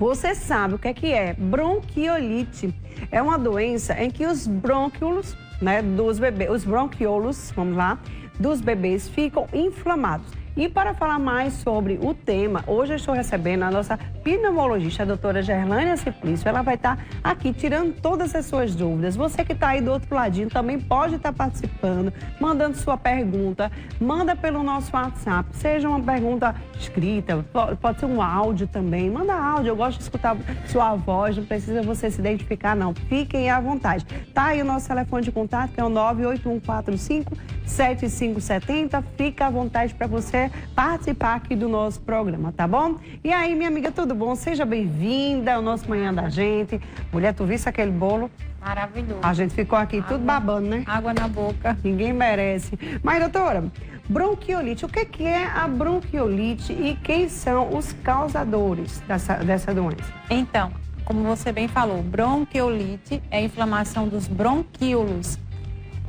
Você sabe o que é bronquiolite? É uma doença em que os brônquios, né, dos bebês, os bronquiolos, vamos lá, dos bebês ficam inflamados. E para falar mais sobre o tema, hoje eu estou recebendo a nossa pneumologista, a doutora Gerlânia Simplício. Ela vai estar aqui tirando todas as suas dúvidas. Você que está aí do outro ladinho também pode estar participando, mandando sua pergunta. Manda pelo nosso WhatsApp, seja uma pergunta escrita, pode ser um áudio também. Manda áudio, eu gosto de escutar sua voz, não precisa você se identificar não. Fiquem à vontade. Tá aí o nosso telefone de contato, que é o 98145-7570. Fica à vontade para você participar aqui do nosso programa, tá bom? E aí, minha amiga, tudo bom? Seja bem-vinda ao nosso Manhã da Gente. Mulher, tu viste aquele bolo? Maravilhoso. A gente ficou aqui tudo babando, né? Água na boca. Ninguém merece. Mas, doutora, bronquiolite, o que é a bronquiolite e quem são os causadores dessa doença? Então, como você bem falou, bronquiolite é a inflamação dos bronquíolos.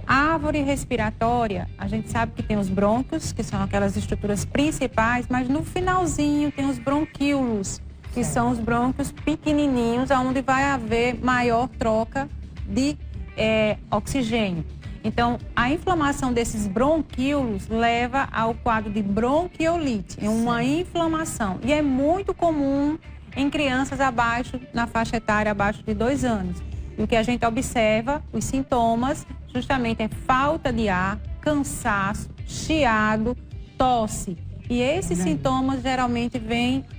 A árvore respiratória, a gente sabe que tem os brônquios, que são aquelas estruturas principais, mas no finalzinho tem os bronquíolos, que são os brônquios pequenininhos, onde vai haver maior troca de oxigênio. Então, a inflamação desses bronquíolos leva ao quadro de bronquiolite, é uma inflamação. E é muito comum em crianças na faixa etária abaixo de 2 anos. E o que a gente observa, os sintomas, justamente é falta de ar, cansaço, chiado, tosse. E esses sintomas geralmente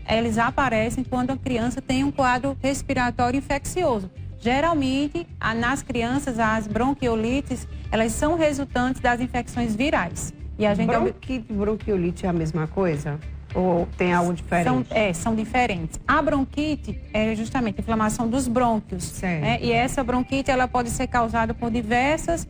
eles aparecem quando a criança tem um quadro respiratório infeccioso. Geralmente, nas crianças, as bronquiolites, elas são resultantes das infecções virais. E a gente Bronquite e bronquiolite é a mesma coisa? Ou tem algo diferente? São diferentes. A bronquite é justamente a inflamação dos brônquios. Né? E essa bronquite ela pode ser causada por diversas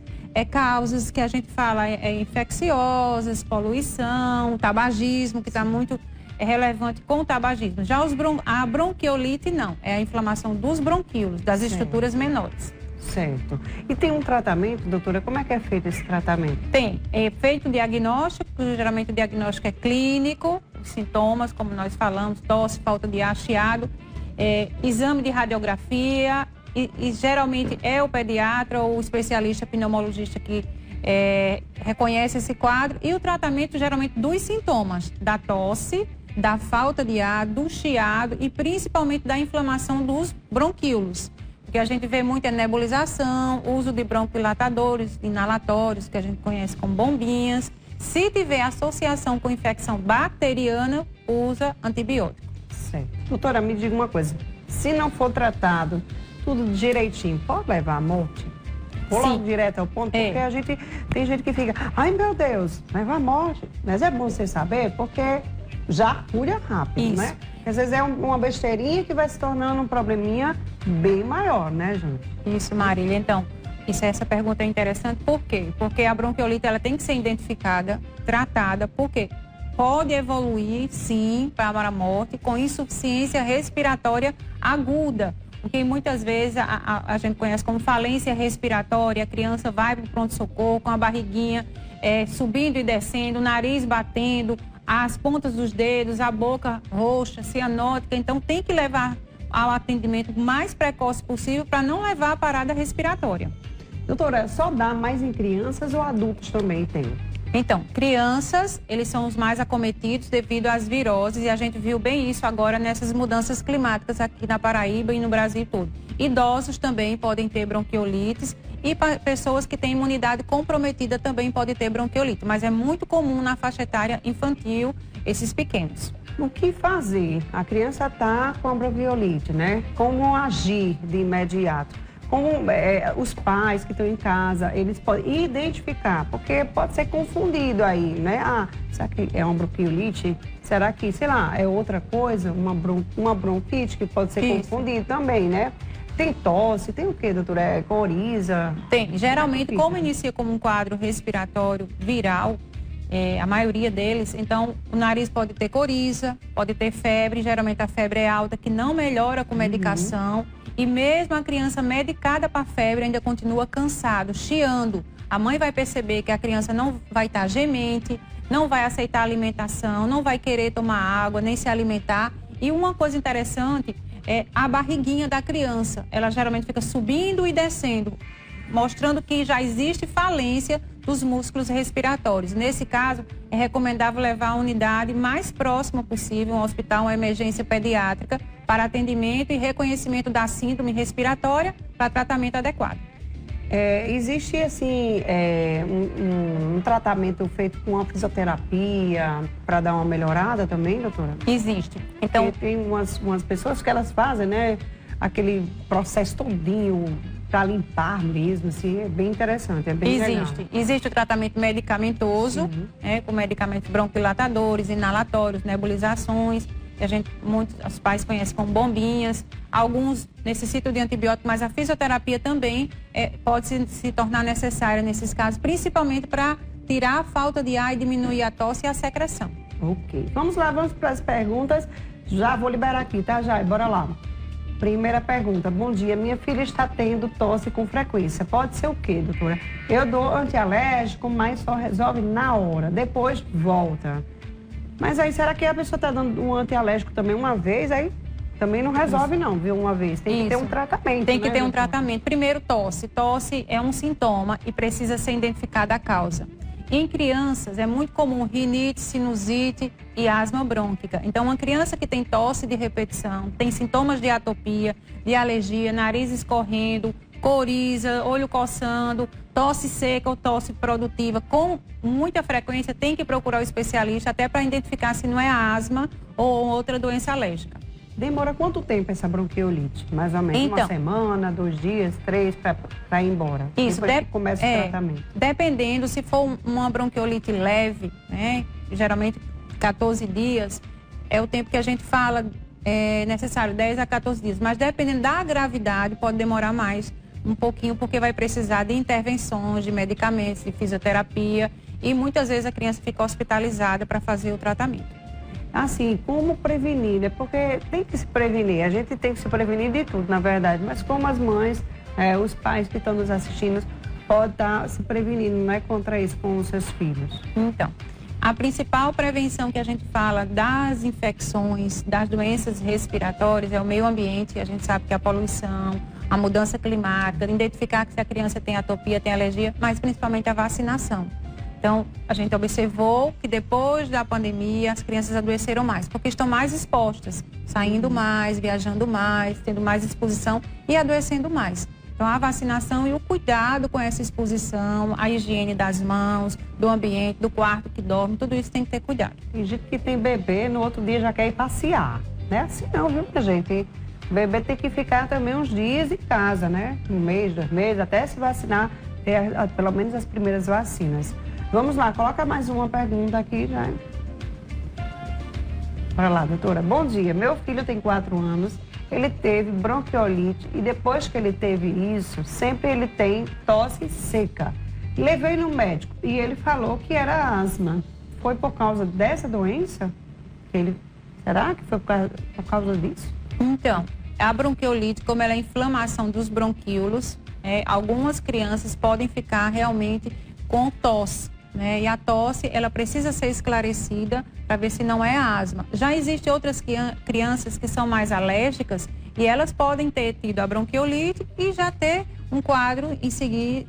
causas que a gente fala infecciosas, poluição, tabagismo, que está muito relevante com o tabagismo. Já a bronquiolite não, é a inflamação dos bronquíolos, das estruturas menores. Certo. E tem um tratamento, doutora? Como é que é feito esse tratamento? Tem. É feito o diagnóstico, geralmente o diagnóstico é clínico, sintomas, como nós falamos, tosse, falta de ar, chiado, exame de radiografia e geralmente é o pediatra ou o especialista pneumologista que reconhece esse quadro e o tratamento geralmente dos sintomas, da tosse, da falta de ar, do chiado e principalmente da inflamação dos bronquíolos. Que a gente vê muito nebulização, uso de bronquilatadores, inalatórios, que a gente conhece como bombinhas. Se tiver associação com infecção bacteriana, usa antibiótico. Certo. Doutora, me diga uma coisa. Se não for tratado tudo direitinho, pode levar à morte? Vou logo direto ao ponto, porque tem gente que fica, ai meu Deus, leva à morte. Mas é bom você saber, porque já cura rápido, né? Às vezes é uma besteirinha que vai se tornando um probleminha bem maior, né, gente? Isso, Marília. Então, essa pergunta é interessante. Por quê? Porque a bronquiolite ela tem que ser identificada, tratada, porque pode evoluir, sim, para a morte com insuficiência respiratória aguda. Porque muitas vezes a gente conhece como falência respiratória, a criança vai para o pronto-socorro com a barriguinha subindo e descendo, o nariz batendo, as pontas dos dedos, a boca roxa, cianótica. Então, tem que levar ao atendimento o mais precoce possível para não levar a parada respiratória. Doutora, só dá mais em crianças ou adultos também tem? Então, crianças, eles são os mais acometidos devido às viroses e a gente viu bem isso agora nessas mudanças climáticas aqui na Paraíba e no Brasil todo. Idosos também podem ter bronquiolites e pessoas que têm imunidade comprometida também podem ter bronquiolite, mas é muito comum na faixa etária infantil esses pequenos. O que fazer? A criança está com a bronquiolite, né? Como agir de imediato? Como os pais que estão em casa, eles podem identificar, porque pode ser confundido aí, né? Ah, será que é uma bronquiolite? Será que, sei lá, é outra coisa? Uma bronquite que pode ser confundida também, né? Tem tosse, tem o quê, doutora? É coriza? Tem. Geralmente, como inicia como um quadro respiratório viral, a maioria deles, então o nariz pode ter coriza, pode ter febre, geralmente a febre é alta, que não melhora com medicação. E mesmo a criança medicada para febre ainda continua cansado, chiando. A mãe vai perceber que a criança não vai estar gemente, não vai aceitar alimentação, não vai querer tomar água, nem se alimentar. E uma coisa interessante, é a barriguinha da criança. Ela geralmente fica subindo e descendo, mostrando que já existe falência dos músculos respiratórios. Nesse caso, é recomendável levar a unidade mais próxima possível, um hospital, uma emergência pediátrica, para atendimento e reconhecimento da síndrome respiratória para tratamento adequado. Existe, assim, um tratamento feito com a fisioterapia para dar uma melhorada também, doutora? Existe. Então, tem umas pessoas que elas fazem, né, aquele processo todinho para limpar mesmo, assim, é bem interessante, é bem legal. Existe o tratamento medicamentoso, com medicamentos bronquidilatadores, inalatórios, nebulizações, que muitos os pais conhecem como bombinhas. Alguns necessitam de antibiótico, mas a fisioterapia também pode se tornar necessária nesses casos, principalmente para tirar a falta de ar e diminuir a tosse e a secreção. Ok. Vamos lá, vamos para as perguntas. Já vou liberar aqui, tá, Jai? Bora lá. Primeira pergunta. Bom dia, minha filha está tendo tosse com frequência. Pode ser o quê, doutora? Eu dou antialérgico, mas só resolve na hora. Depois volta. Mas aí, será que a pessoa está dando um antialérgico também uma vez? Aí também não resolve não, viu? Uma vez. Tem que ter um tratamento, Tem que ter um doutora? tratamento. Primeiro, tosse. Tosse é um sintoma e precisa ser identificada a causa. Em crianças, é muito comum rinite, sinusite e asma brônquica. Então, uma criança que tem tosse de repetição, tem sintomas de atopia, de alergia, nariz escorrendo, coriza, olho coçando, tosse seca ou tosse produtiva, com muita frequência, tem que procurar o especialista até para identificar se não é asma ou outra doença alérgica. Demora quanto tempo essa bronquiolite? Mais ou menos Então, uma semana, 2 dias, 3 para ir embora? Isso, depois que começa o tratamento. Dependendo, se for uma bronquiolite leve, né, geralmente 14 dias, é o tempo que a gente fala necessário, 10 a 14 dias. Mas dependendo da gravidade, pode demorar mais um pouquinho, porque vai precisar de intervenções, de medicamentos, de fisioterapia, e muitas vezes a criança fica hospitalizada para fazer o tratamento. Assim, como prevenir, né? Porque tem que se prevenir, a gente tem que se prevenir de tudo, na verdade, mas como as mães, os pais que estão nos assistindo, podem estar se prevenindo, né, contra isso com os seus filhos. Então, a principal prevenção que a gente fala das infecções, das doenças respiratórias é o meio ambiente. A gente sabe que a poluição, a mudança climática, identificar se a criança tem atopia, tem alergia, mas principalmente a vacinação. Então, a gente observou que depois da pandemia as crianças adoeceram mais, porque estão mais expostas, saindo mais, viajando mais, tendo mais exposição e adoecendo mais. Então, a vacinação e o cuidado com essa exposição, a higiene das mãos, do ambiente, do quarto que dorme, tudo isso tem que ter cuidado. Tem gente que tem bebê, no outro dia já quer ir passear. Não é assim não, viu, minha gente? O bebê tem que ficar também uns dias em casa, né? 1 mês, 2 meses, até se vacinar, ter pelo menos as primeiras vacinas. Vamos lá, coloca mais uma pergunta aqui já. Bora lá, doutora. Bom dia, meu filho tem 4 anos, ele teve bronquiolite e depois que ele teve isso, sempre ele tem tosse seca. Levei no médico e ele falou que era asma. Foi por causa dessa doença? Será que foi por causa disso? Então, a bronquiolite, como ela é inflamação dos bronquíolos, algumas crianças podem ficar realmente com tosse. Né? E a tosse, ela precisa ser esclarecida para ver se não é asma. Já existem outras crianças que são mais alérgicas e elas podem ter tido a bronquiolite e já ter um quadro em seguir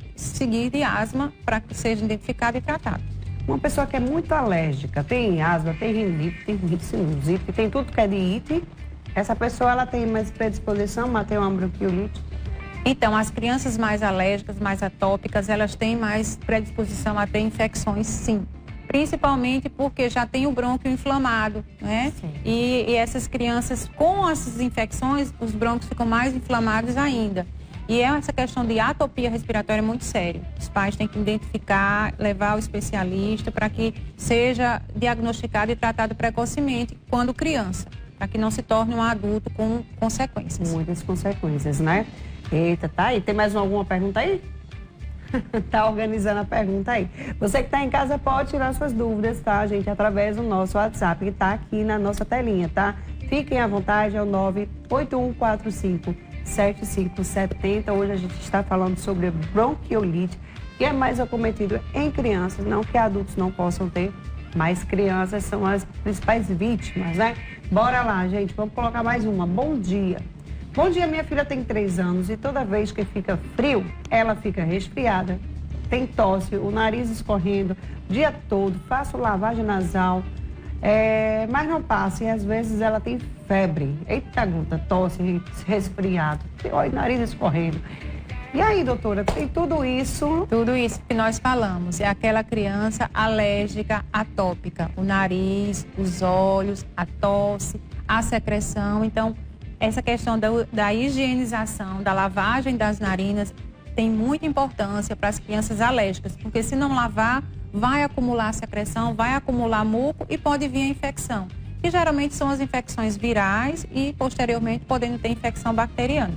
de asma para que seja identificado e tratado. Uma pessoa que é muito alérgica, tem asma, tem rinite, sinusite, tem tudo que é de ite, essa pessoa ela tem mais predisposição a ter uma bronquiolite? Então, as crianças mais alérgicas, mais atópicas, elas têm mais predisposição a ter infecções, sim. Principalmente porque já tem o brônquio inflamado, né? E essas crianças, com essas infecções, os brônquios ficam mais inflamados ainda. E essa questão de atopia respiratória é muito séria. Os pais têm que identificar, levar ao especialista para que seja diagnosticado e tratado precocemente quando criança, para que não se torne um adulto com consequências. Muitas consequências, né? Eita, tá aí. Tem mais alguma pergunta aí? Tá organizando a pergunta aí. Você que tá em casa pode tirar suas dúvidas, tá, gente? Através do nosso WhatsApp, que tá aqui na nossa telinha, tá? Fiquem à vontade, é o 98145-7570. Hoje a gente está falando sobre bronquiolite, que é mais acometido em crianças, não que adultos não possam ter, mas crianças são as principais vítimas, né? Bora lá, gente, vamos colocar mais uma. Bom dia. Bom dia, minha filha tem 3 anos e toda vez que fica frio, ela fica resfriada, tem tosse, o nariz escorrendo o dia todo, faço lavagem nasal, mas não passa e às vezes ela tem febre. Eita, gota, tosse, resfriado, olha o nariz escorrendo. E aí, doutora, tem tudo isso? Tudo isso que nós falamos, é aquela criança alérgica atópica, o nariz, os olhos, a tosse, a secreção. Então, essa questão da higienização, da lavagem das narinas tem muita importância para as crianças alérgicas, porque se não lavar, vai acumular secreção, vai acumular muco e pode vir a infecção, que geralmente são as infecções virais e posteriormente podendo ter infecção bacteriana.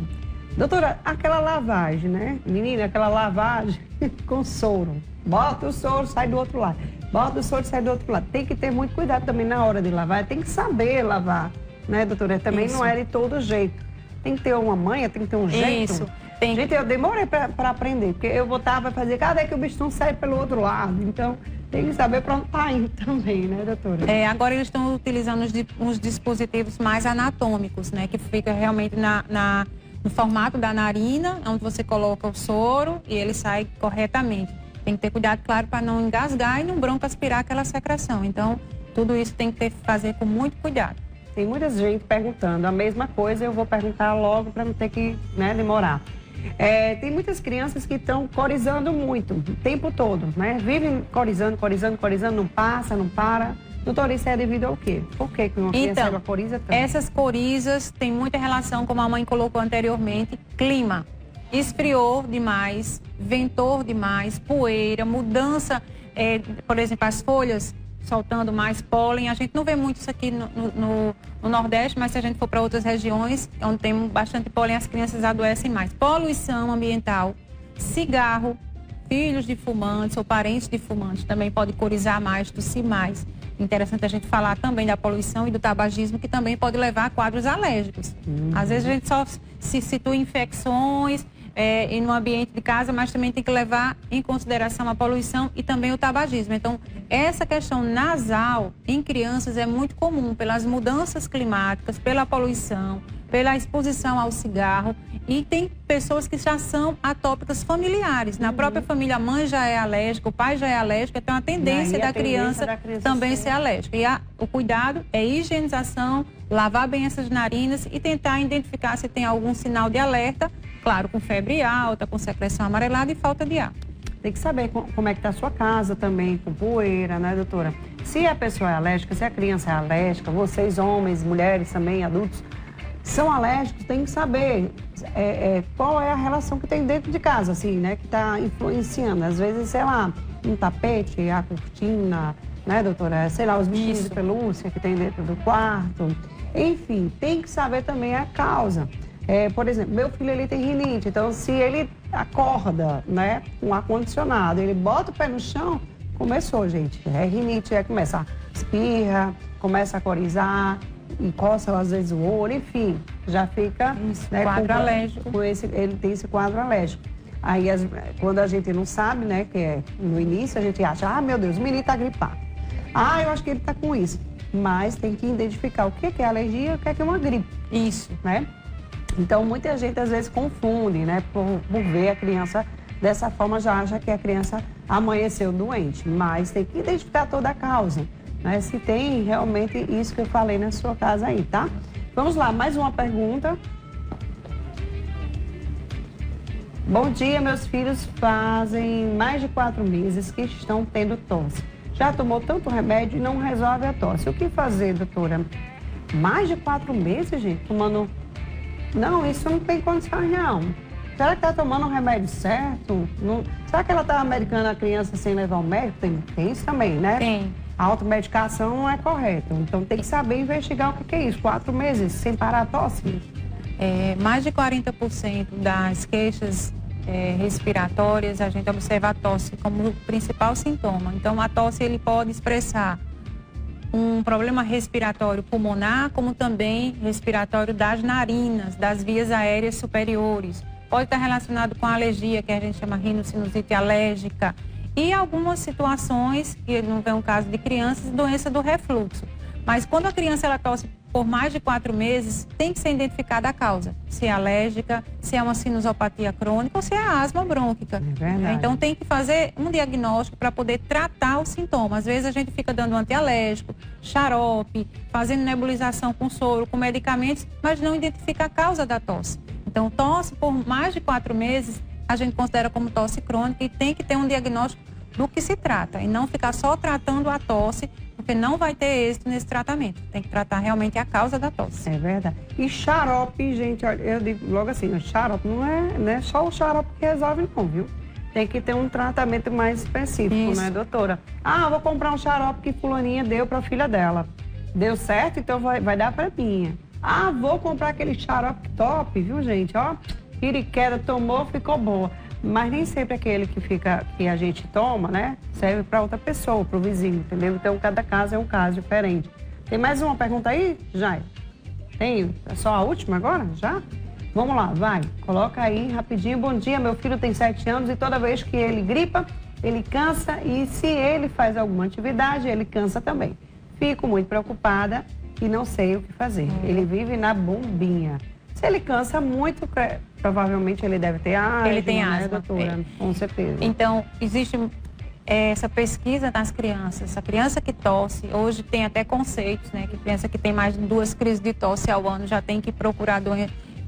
Doutora, aquela lavagem, né? Menina, aquela lavagem com soro. Bota o soro, sai do outro lado. Bota o soro, sai do outro lado. Tem que ter muito cuidado também na hora de lavar. Tem que saber lavar, né, doutora? Também Isso. não é de todo jeito. Tem que ter uma manha, tem que ter um jeito. Isso. Tem... Gente, eu demorei para aprender, porque eu botava para fazer, cadê que o bistão sai pelo outro lado? Então, tem que saber para onde tá indo também, né, doutora? Agora eles estão utilizando uns dispositivos mais anatômicos, né, que fica realmente no formato da narina, onde você coloca o soro e ele sai corretamente. Tem que ter cuidado, claro, para não engasgar e não broncoaspirar aquela secreção. Então, tudo isso tem que fazer com muito cuidado. Tem muita gente perguntando a mesma coisa, eu vou perguntar logo para não ter que, né, demorar. Tem muitas crianças que estão corizando muito, o tempo todo, né? Vivem corizando, não passa, não para. Doutora, isso é devido ao quê? Por que uma criança coriza tanto? Essas corizas têm muita relação, como a mãe colocou anteriormente, clima. Esfriou demais, ventou demais, poeira, mudança, por exemplo, as folhas soltando mais pólen. A gente não vê muito isso aqui no Nordeste, mas se a gente for para outras regiões, onde tem bastante pólen, as crianças adoecem mais. Poluição ambiental, cigarro, filhos de fumantes ou parentes de fumantes também pode corizar mais, tossir mais. Interessante a gente falar também da poluição e do tabagismo, que também pode levar a quadros alérgicos. Às vezes a gente só se situa em infecções e no ambiente de casa, mas também tem que levar em consideração a poluição e também o tabagismo. Então, essa questão nasal em crianças é muito comum pelas mudanças climáticas, pela poluição, pela exposição ao cigarro, e tem pessoas que já são atópicas familiares. Na própria família, a mãe já é alérgica, o pai já é alérgico, então a tendência da criança também ser alérgica. E o cuidado é higienização, lavar bem essas narinas e tentar identificar se tem algum sinal de alerta, claro, com febre alta, com secreção amarelada e falta de ar. Tem que saber como é que está a sua casa também, com poeira, né, doutora? Se a pessoa é alérgica, se a criança é alérgica, vocês homens, mulheres também, adultos, são alérgicos, tem que saber qual é a relação que tem dentro de casa, assim, né? Que está influenciando. Às vezes, sei lá, um tapete, a cortina, né, doutora? Sei lá, os bichinhos de pelúcia que tem dentro do quarto. Enfim, tem que saber também a causa. Por exemplo, meu filho, ele tem rinite, então se ele acorda, né, com ar-condicionado, ele bota o pé no chão, começou, gente. Rinite, começa a espirra, começa a corizar, encosta às vezes o olho, enfim, já fica quadro alérgico. Ele tem esse quadro alérgico. Aí, quando a gente não sabe, né, que no início a gente acha, meu Deus, o menino está gripado. Eu acho que ele está com isso. Mas tem que identificar o que é alergia e o que é uma gripe. Isso, né? Então, muita gente às vezes confunde, né, por ver a criança dessa forma, já acha que a criança amanheceu doente. Mas tem que identificar toda a causa. Né, se tem realmente isso que eu falei na sua casa aí, tá? Vamos lá, mais uma pergunta. Bom dia, meus filhos fazem mais de 4 meses que estão tendo tosse. Já tomou tanto remédio e não resolve a tosse. O que fazer, doutora? Mais de 4 meses, gente, tomando... Não, isso não tem condições, não. Será que está tomando o remédio certo? Não... Será que ela está americana a criança sem levar ao médico? Tem isso também, né? Tem. A automedicação não é correta. Então, tem que saber investigar o que é isso. 4 meses sem parar a tosse. Mais de 40% das queixas respiratórias, a gente observa a tosse como o principal sintoma. Então, a tosse ele pode expressar um problema respiratório pulmonar, como também respiratório das narinas, das vias aéreas superiores. Pode estar relacionado com a alergia, que a gente chama rinocinusite alérgica, e algumas situações, que não é um caso de crianças, doença do refluxo. Mas quando a criança ela tosse por mais de 4 meses, tem que ser identificada a causa. Se é alérgica, se é uma sinusopatia crônica ou se é asma brônquica. É verdade. Então tem que fazer um diagnóstico para poder tratar o sintoma. Às vezes a gente fica dando antialérgico, xarope, fazendo nebulização com soro, com medicamentos, mas não identifica a causa da tosse. Então tosse por mais de 4 meses, a gente considera como tosse crônica e tem que ter um diagnóstico do que se trata e não ficar só tratando a tosse, porque não vai ter êxito nesse tratamento. Tem que tratar realmente a causa da tosse. É verdade. E xarope, gente, olha, eu digo logo assim, o xarope não é só o xarope que resolve não, viu? Tem que ter um tratamento mais específico, Isso. né, doutora? Ah, vou comprar um xarope que fulaninha deu para a filha dela. Deu certo, então vai dar para minha. Ah, vou comprar aquele xarope top, viu, gente? Ó, piriqueda, tomou, ficou boa. Mas nem sempre aquele que a gente toma, né, serve para outra pessoa, para o vizinho, entendeu? Então, cada caso é um caso diferente. Tem mais uma pergunta aí, Jai? Tem? É só a última agora? Já? Vamos lá, vai. Coloca aí rapidinho. Bom dia, meu filho tem 7 anos e toda vez que ele gripa, ele cansa e se ele faz alguma atividade, ele cansa também. Fico muito preocupada e não sei o que fazer. Ele vive na bombinha. Se ele cansa muito, provavelmente ele deve ter asma. Ele tem né, asma, doutora? Com certeza. Então, existe essa pesquisa nas crianças. Essa criança que tosse, hoje tem até conceitos, né? Que criança que tem mais de 2 crises de tosse ao ano já tem que procurar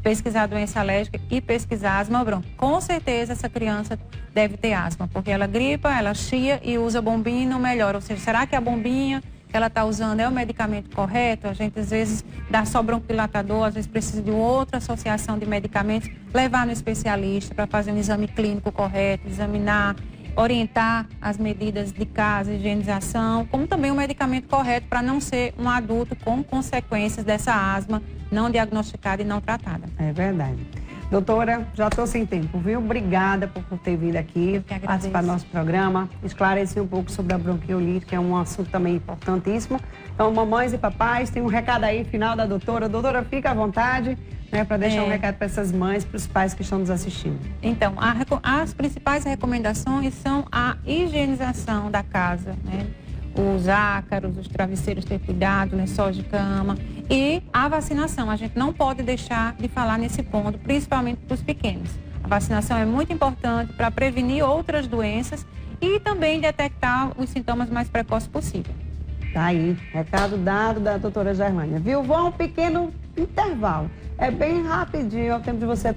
pesquisar doença alérgica e pesquisar asma brônquica. Com certeza essa criança deve ter asma, porque ela gripa, ela chia e usa bombinha e não melhora. Ou seja, será que a bombinha que ela está usando é o medicamento correto? A gente às vezes dá só bronquidilatador, às vezes precisa de outra associação de medicamentos, levar no especialista para fazer um exame clínico correto, examinar, orientar as medidas de casa, higienização, como também o medicamento correto para não ser um adulto com consequências dessa asma não diagnosticada e não tratada. É verdade. Doutora, já estou sem tempo, viu? Obrigada por ter vindo aqui participar do nosso programa, esclarecer um pouco sobre a bronquiolite, que é um assunto também importantíssimo. Então, mamães e papais, tem um recado aí final da doutora. Doutora, fica à vontade, né, para deixar um recado para essas mães, para os pais que estão nos assistindo. Então, as principais recomendações são a higienização da casa, né? Os ácaros, os travesseiros ter cuidado, lençóis de cama e a vacinação. A gente não pode deixar de falar nesse ponto, principalmente para os pequenos. A vacinação é muito importante para prevenir outras doenças e também detectar os sintomas mais precoces possível. Tá aí, recado dado da doutora Gerlânia. Viu? Vão um pequeno intervalo. É bem rapidinho, é o tempo de você